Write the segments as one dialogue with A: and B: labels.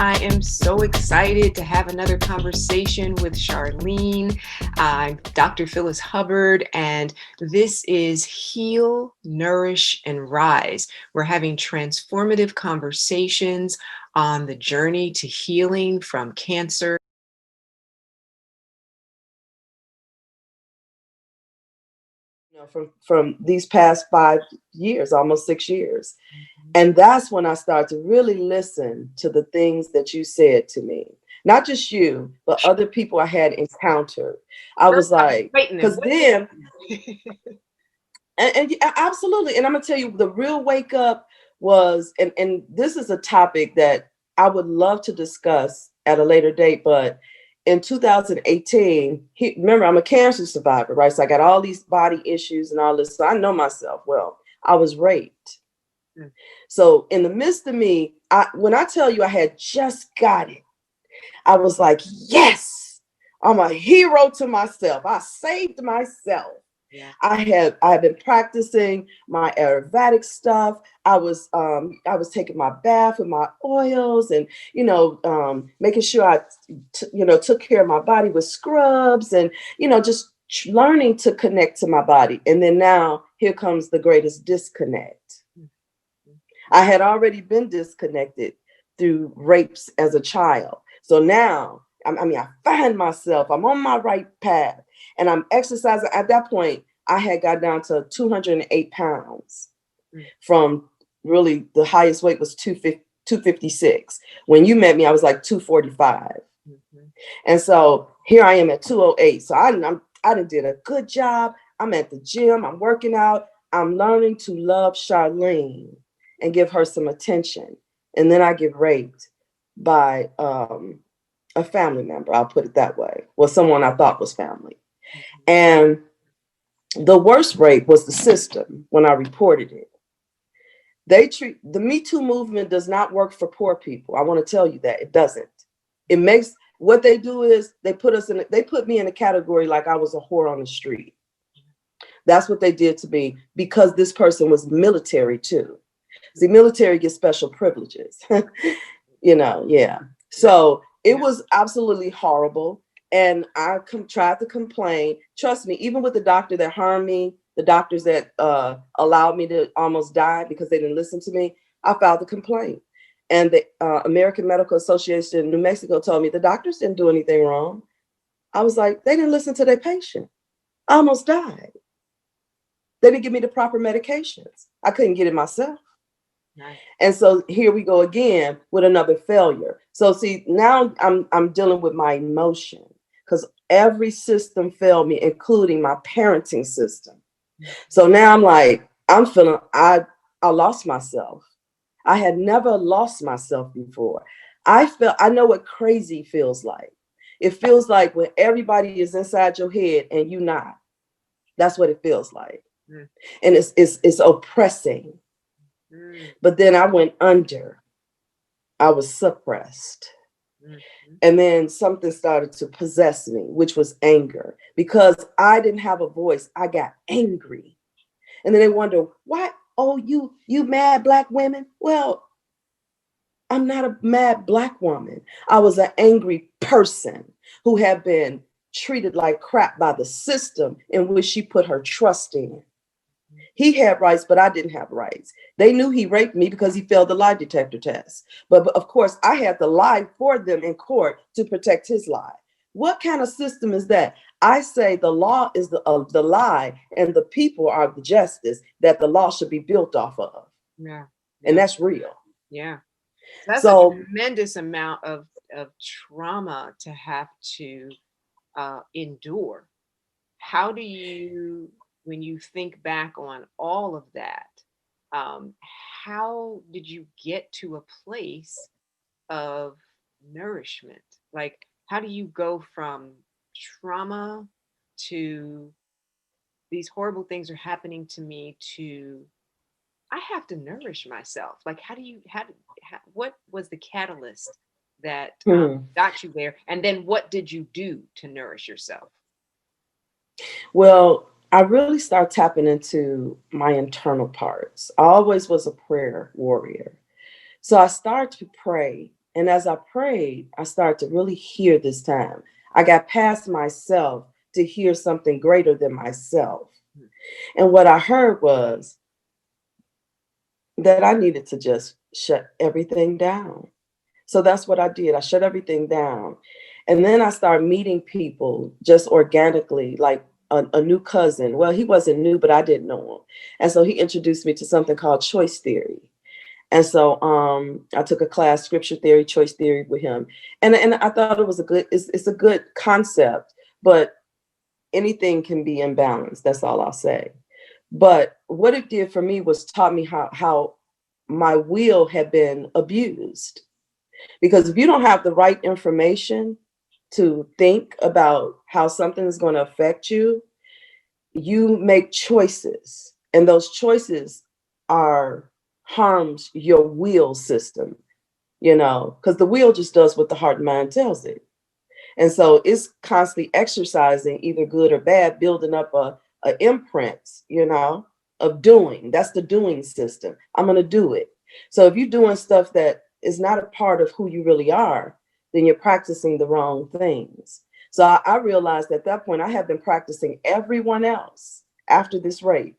A: I am so excited to have another conversation with Charlene. I'm Dr. Phyllis Hubbard, and this is Heal, Nourish, and Rise. We're having transformative conversations on the journey to healing from cancer.
B: From these past 5 years, almost 6 years. And that's when I started to really listen to the things that you said to me. Not just you, but other people I had encountered. I was like, because then, absolutely. And I'm going to tell you, the real wake up was, and this is a topic that I would love to discuss at a later date, but in 2018, remember, I'm a cancer survivor, right? So I got all these body issues and all this. So I know myself well. I was raped. So in the midst of me, when I tell you I had just got it, I was like, yes, I'm a hero to myself. I saved myself.
A: Yeah.
B: I had been practicing my Advoate stuff. I was taking my bath with my oils and making sure I took care of my body with scrubs and just learning to connect to my body. And then now here comes the greatest disconnect. I had already been disconnected through rapes as a child. So now I find myself, I'm on my right path and I'm exercising. At that point, I had got down to 208 pounds from really the highest weight was 256. When you met me, I was like 245. And so here I am at 208. So I done did a good job. I'm at the gym. I'm working out. I'm learning to love Charlene and give her some attention. And then I get raped by a family member, I'll put it that way. Well, someone I thought was family. And the worst rape was the system when I reported it. The Me Too movement does not work for poor people. I want to tell you that it doesn't. It makes, what they do is they put me in a category like I was a whore on the street. That's what they did to me because this person was military too. The military gets special privileges, yeah. So it was absolutely horrible. And I tried to complain. Trust me, even with the doctor that harmed me, the doctors that allowed me to almost die because they didn't listen to me, I filed a complaint. And the American Medical Association in New Mexico told me the doctors didn't do anything wrong. I was like, they didn't listen to their patient. I almost died. They didn't give me the proper medications. I couldn't get it myself. Nice. And so here we go again with another failure. So see, now I'm dealing with my emotion because every system failed me, including my parenting system. So now I'm like, I'm feeling I lost myself. I had never lost myself before. I know what crazy feels like. It feels like when everybody is inside your head and you not. That's what it feels like. And it's oppressing. But then I went under. I was suppressed. And then something started to possess me, which was anger. Because I didn't have a voice, I got angry. And then they wonder, why? Oh, you mad Black women? Well, I'm not a mad Black woman. I was an angry person who had been treated like crap by the system in which she put her trust in. He had rights, but I didn't have rights. They knew he raped me because he failed the lie detector test. But of course, I had to lie for them in court to protect his lie. What kind of system is that? I say the law is the lie and the people are the justice that the law should be built off of.
A: Yeah.
B: And that's real.
A: Yeah. That's a tremendous amount of trauma to have to endure. How do you, when you think back on all of that, how did you get to a place of nourishment? Like, how do you go from trauma to these horrible things are happening to me to I have to nourish myself? Like, what was the catalyst that got you there? And then what did you do to nourish yourself?
B: Well, I really start tapping into my internal parts. I always was a prayer warrior. So I started to pray And as I prayed, I started to really hear this time. I got past myself to hear something greater than myself. And what I heard was that I needed to just shut everything down. So that's what I did. I shut everything down. And then I started meeting people just organically, like a new cousin. Well, he wasn't new, but I didn't know him. And so he introduced me to something called choice theory. And so I took a class, scripture theory, choice theory with him. And I thought it was it's a good concept, but anything can be imbalanced. That's all I'll say. But what it did for me was taught me how my will had been abused. Because if you don't have the right information to think about how something is going to affect you, you make choices. And those choices are harms your will system, because the will just does what the heart and mind tells it. And so it's constantly exercising, either good or bad, building up a imprint, of doing. That's the doing system. I'm going to do it. So if you're doing stuff that is not a part of who you really are, then you're practicing the wrong things. So I realized at that point I had been practicing everyone else after this rape.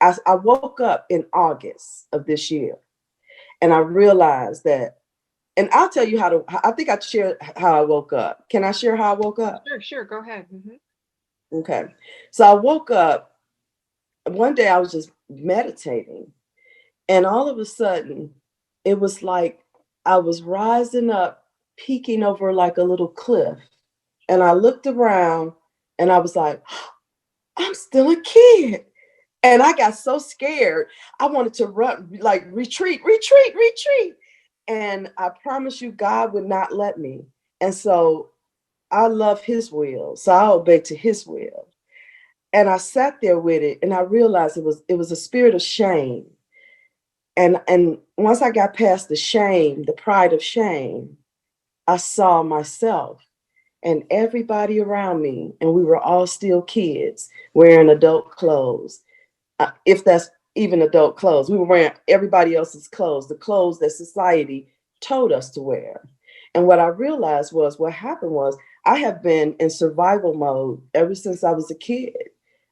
B: I woke up in August of this year and I realized that, and I'll tell you I think I shared how I woke up. Can I share how I woke up?
A: Sure, sure. Go ahead.
B: Okay. So I woke up one day, I was just meditating, and all of a sudden, it was like I was rising up, peeking over like a little cliff. And I looked around and I was like, I'm still a kid. And I got so scared. I wanted to run, like retreat, retreat, retreat. And I promise you, God would not let me. And so I love his will. So I obeyed to his will. And I sat there with it and I realized it was a spirit of shame. And once I got past the shame, the pride of shame, I saw myself and everybody around me, and we were all still kids wearing adult clothes. If that's even adult clothes, we were wearing everybody else's clothes, the clothes that society told us to wear. And what I realized was what happened was I have been in survival mode ever since I was a kid.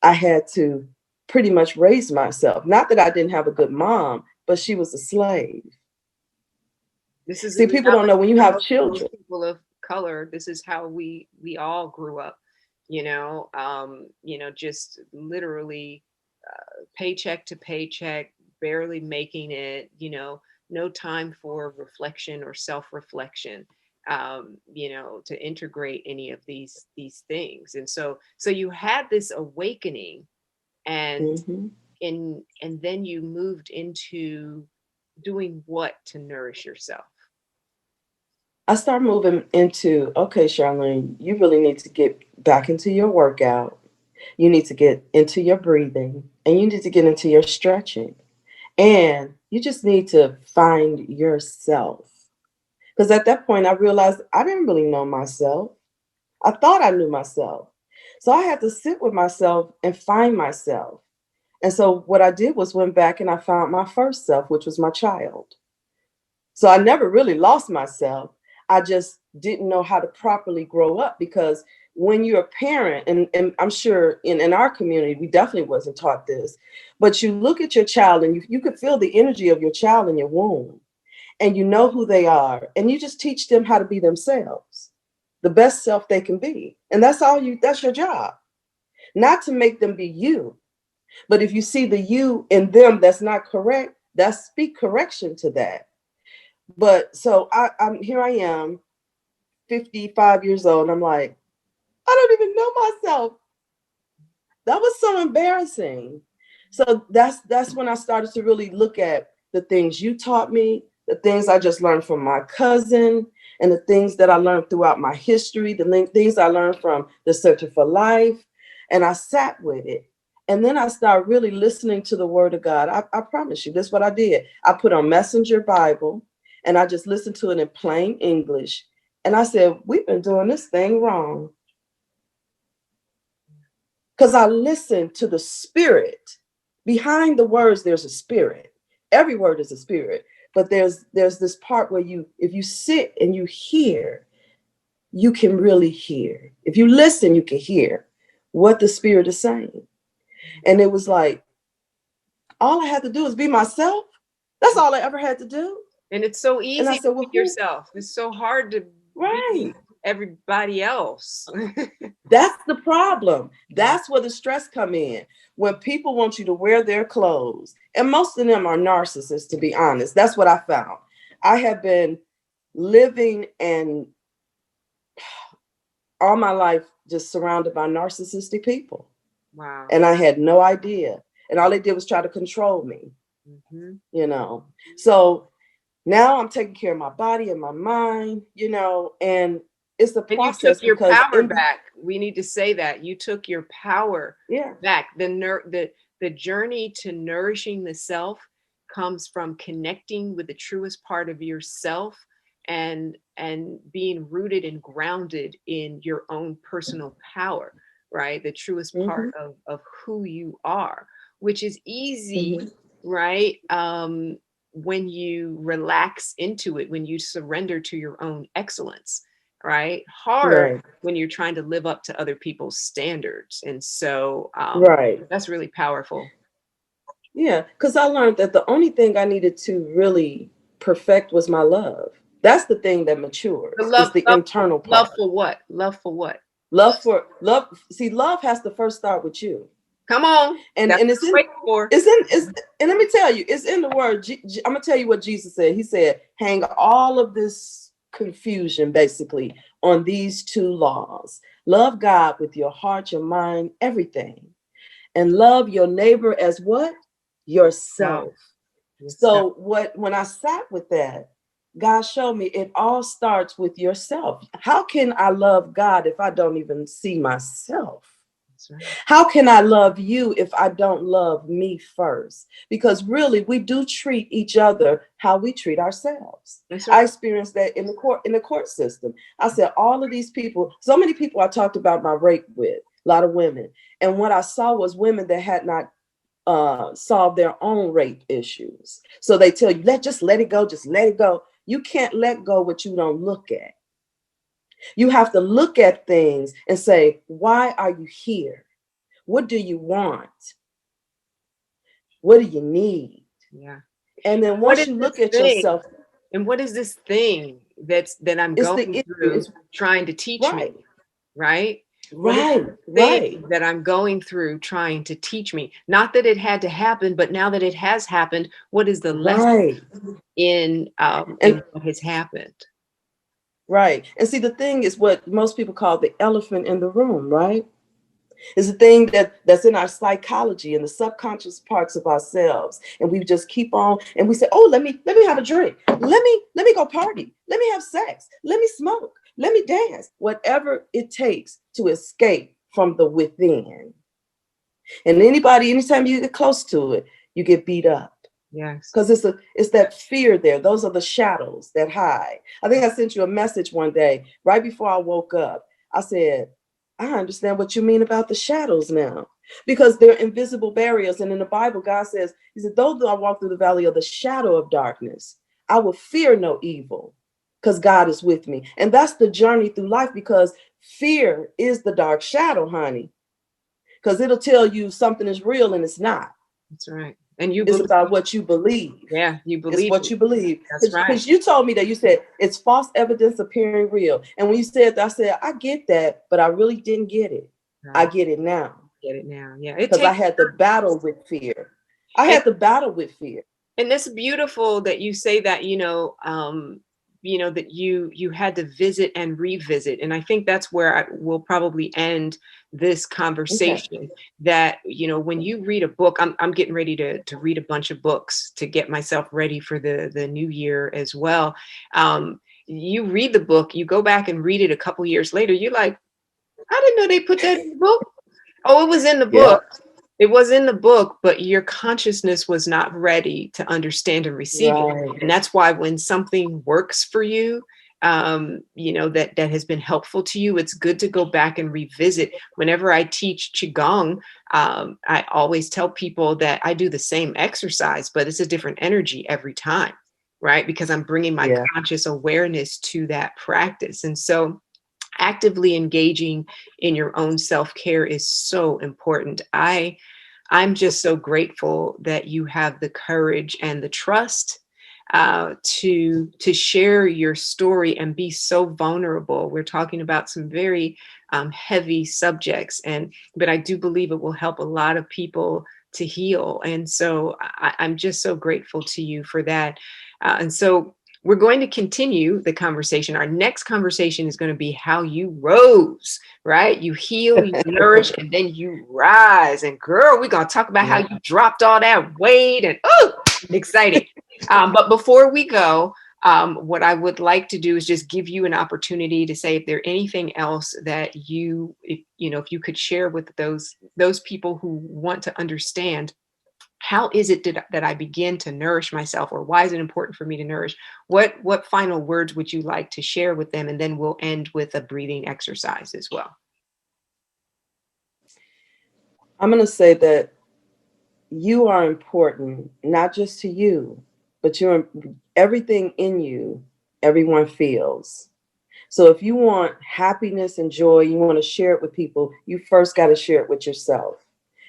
B: I had to pretty much raise myself. Not that I didn't have a good mom, but she was a slave.
A: This is the
B: See, people don't know
A: reality
B: when you
A: for
B: have
A: most
B: children.
A: people of color. This is how we all grew up, just literally paycheck to paycheck, barely making it, no time for reflection or self-reflection, to integrate any of these things. And so you had this awakening, and
B: Mhm.
A: and then you moved into doing what to nourish yourself.
B: I start moving into, okay, Charlene, you really need to get back into your workout. You need to get into your breathing and you need to get into your stretching. And you just need to find yourself. Because at that point, I realized I didn't really know myself. I thought I knew myself. So I had to sit with myself and find myself. And so what I did was went back and I found my first self, which was my child. So I never really lost myself. I just didn't know how to properly grow up because when you're a parent, and I'm sure in our community, we definitely wasn't taught this, but you look at your child and you could feel the energy of your child in your womb and you know who they are and you just teach them how to be themselves, the best self they can be. And that's your job, not to make them be you. But if you see the you in them that's not correct, that's speak correction to that. But so I'm here I am, 55 years old, and I'm like, I don't even know myself. That was so embarrassing. So that's when I started to really look at the things you taught me, the things I just learned from my cousin, and the things that I learned throughout my history, the things I learned from the Searching for Life. And I sat with it. And then I started really listening to the word of God. I promise you, this is what I did. I put on Messenger Bible and I just listened to it in plain English. And I said, we've been doing this thing wrong. Because I listened to the spirit. Behind the words, there's a spirit. Every word is a spirit. but there's this part where if you sit and you hear, you can really hear. If you listen, you can hear what the Spirit is saying. And it was like, all I had to do is be myself. That's all I ever had to do.
A: And it's so
B: And I
A: easy
B: said,
A: to
B: well,
A: be yourself. It's so hard to
B: right.
A: be everybody else.
B: That's the problem. That's where the stress come in. When people want you to wear their clothes, and most of them are narcissists, to be honest. That's what I found. I have been living and all my life just surrounded by narcissistic people.
A: Wow.
B: And I had no idea. And all they did was try to control me, you know. So now I'm taking care of my body and my mind, you know, and it's a
A: And you
B: process
A: took your
B: because
A: power back. We need to say that. You took your power back. The journey to nourishing the self comes from connecting with the truest part of yourself and being rooted and grounded in your own personal power, right? The truest part of who you are, which is easy, right? When you relax into it, when you surrender to your own excellence, right? Hard when you're trying to live up to other people's standards. And so that's really powerful.
B: Yeah, because I learned that the only thing I needed to really perfect was my love. That's the thing that matures. It's the internal
A: love
B: part.
A: for what? Love for what?
B: Love. See, love has to first start with you.
A: Come on.
B: And
A: That's
B: it's in
A: for.
B: and let me tell you, it's in the word. I'm gonna tell you what Jesus said. He said, hang all of this confusion basically on these two laws. Love God with your heart, your mind, everything. And love your neighbor as what? Yourself. So when I sat with that, God showed me it all starts with yourself. How can I love God if I don't even see myself? How can I love you if I don't love me first? Because really, we do treat each other how we treat ourselves. I experienced that in the court system. I said, all of these people, so many people I talked about my rape with, a lot of women. And what I saw was women that had not solve their own rape issues. So they tell you, just let it go, just let it go. You can't let go what you don't look at. You have to look at things and say, why are you here? What do you want? What do you need?
A: Yeah.
B: And then once you look at yourself.
A: And what is this thing that I'm going through trying to teach me? Right?
B: Right.
A: That I'm going through trying to teach me. Not that it had to happen, but now that it has happened, what is the lesson in what has happened?
B: Right. And see, the thing is what most people call the elephant in the room, right? It's a thing that's in our psychology and the subconscious parts of ourselves. And we just keep on and we say, oh, let me have a drink. Let me go party. Let me have sex. Let me smoke. Let me dance. Whatever it takes to escape from the within. And anytime you get close to it, you get beat up.
A: Yes.
B: Because it's that fear there. Those are the shadows that hide. I think I sent you a message one day right before I woke up. I said, I understand what you mean about the shadows now, because they're invisible barriers. And in the Bible, God says, he said, though I walk through the valley of the shadow of darkness, I will fear no evil because God is with me. And that's the journey through life, because fear is the dark shadow, honey, because it'll tell you something is real and it's not.
A: That's right. And
B: it's about what you believe.
A: Yeah, you believe.
B: It's what you believe.
A: That's right.
B: Because you told me that, you said it's false evidence appearing real. And when you said that, I said, I get that, but I really didn't get it. Right. I get it now.
A: Get it now. Yeah.
B: Because I had to battle with fear.
A: And it's beautiful that you say that, that you had to visit and revisit. And I think that's where I will probably end this conversation. Okay. That, when you read a book, I'm getting ready to read a bunch of books to get myself ready for the new year as well. You read the book, you go back and read it a couple years later, you're like, I didn't know they put that in the book. Oh, it was in the book. It was in the book, but your consciousness was not ready to understand and receive it. And that's why when something works for you, that has been helpful to you, it's good to go back and revisit. Whenever I teach Qigong, I always tell people that I do the same exercise, but it's a different energy every time. right? Because I'm bringing my
B: Yeah.
A: conscious awareness to that practice. And so actively engaging in your own self-care is so important. I'm just so grateful that you have the courage and the trust to share your story and be so vulnerable. We're talking about some very heavy subjects, and but I do believe it will help a lot of people to heal. And so I'm just so grateful to you for that. And so we're going to continue the conversation. Our next conversation is going to be how you rose, right? You heal, you nourish, and then you rise. And girl, we're going to talk about how
B: Yeah.
A: you dropped all that weight and oh, exciting. But before we go, what I would like to do is just give you an opportunity to say if there's anything else that if you could share with those people who want to understand how is it that I begin to nourish myself, or why is it important for me to nourish? What final words would you like to share with them? And then we'll end with a breathing exercise as well.
B: I'm going to say that you are important, not just to you, but you're everything in you, everyone feels. So if you want happiness and joy, you want to share it with people, you first got to share it with yourself.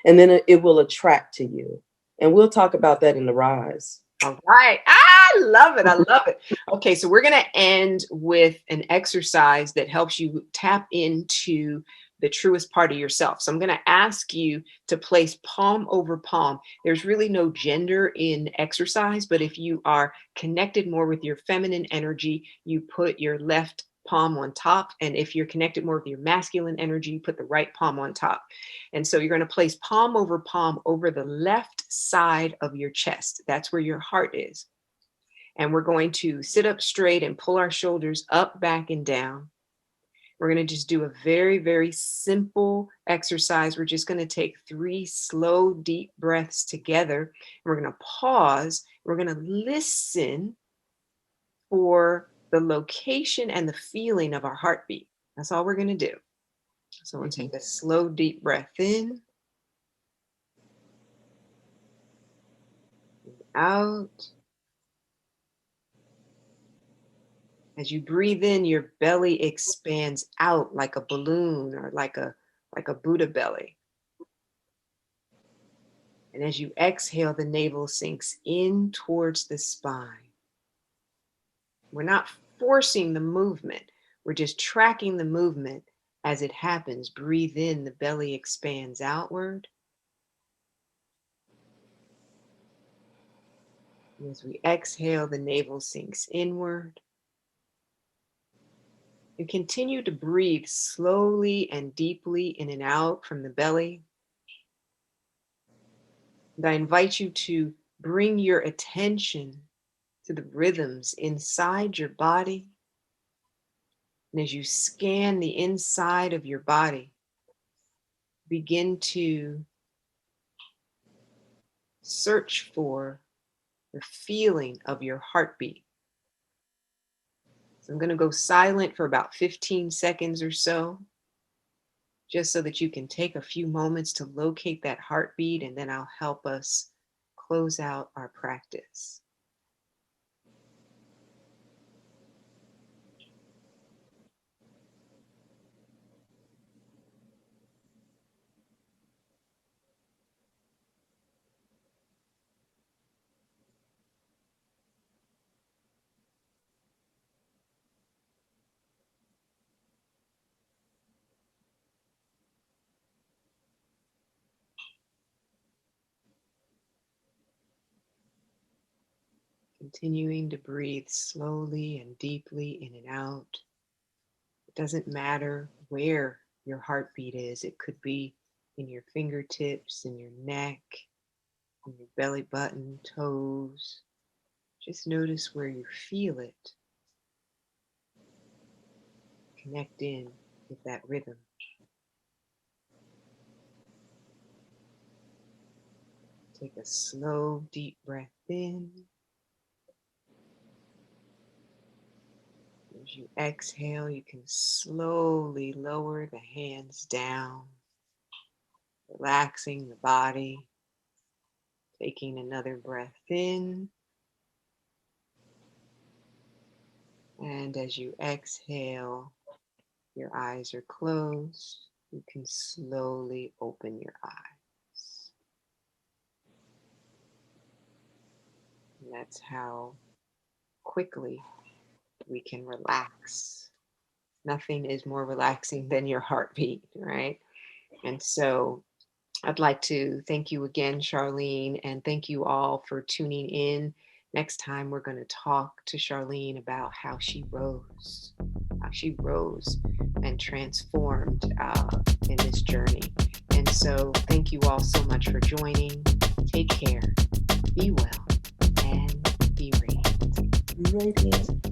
B: And then it will attract to you. And we'll talk about that in the rise.
A: All right. I love it. I love it. Okay, so we're going to end with an exercise that helps you tap into the truest part of yourself. So I'm going to ask you to place palm over palm. There's really no gender in exercise, but if you are connected more with your feminine energy, you put your left palm on top. And if you're connected more with your masculine energy, you put the right palm on top. And so you're going to place palm over the left side of your chest. That's where your heart is. And we're going to sit up straight and pull our shoulders up, back, and down. We're going to just do a very, very simple exercise. We're just going to take 3 slow, deep breaths together. We're going to pause. We're going to listen for the location and the feeling of our heartbeat. That's all we're going to do. So we'll take a slow, deep breath in, out. As you breathe in, your belly expands out like a balloon or like a Buddha belly. And as you exhale, the navel sinks in towards the spine. We're not forcing the movement. We're just tracking the movement as it happens. Breathe in, the belly expands outward. And as we exhale, the navel sinks inward. And continue to breathe slowly and deeply in and out from the belly. And I invite you to bring your attention to the rhythms inside your body. And as you scan the inside of your body, begin to search for the feeling of your heartbeat. So I'm going to go silent for about 15 seconds or so, just so that you can take a few moments to locate that heartbeat, and then I'll help us close out our practice. Continuing to breathe slowly and deeply in and out. It doesn't matter where your heartbeat is. It could be in your fingertips, in your neck, in your belly button, toes. Just notice where you feel it. Connect in with that rhythm. Take a slow, deep breath in. As you exhale, you can slowly lower the hands down, relaxing the body. Taking another breath in. And as you exhale, your eyes are closed. You can slowly open your eyes. And that's how quickly we can relax. Nothing is more relaxing than your heartbeat, right? And so I'd like to thank you again, Charlene, and thank you all for tuning in. Next time, we're going to talk to Charlene about how she rose and transformed in this journey. And so, thank you all so much for joining. Take care, be well, and be radiant.
B: Radiant.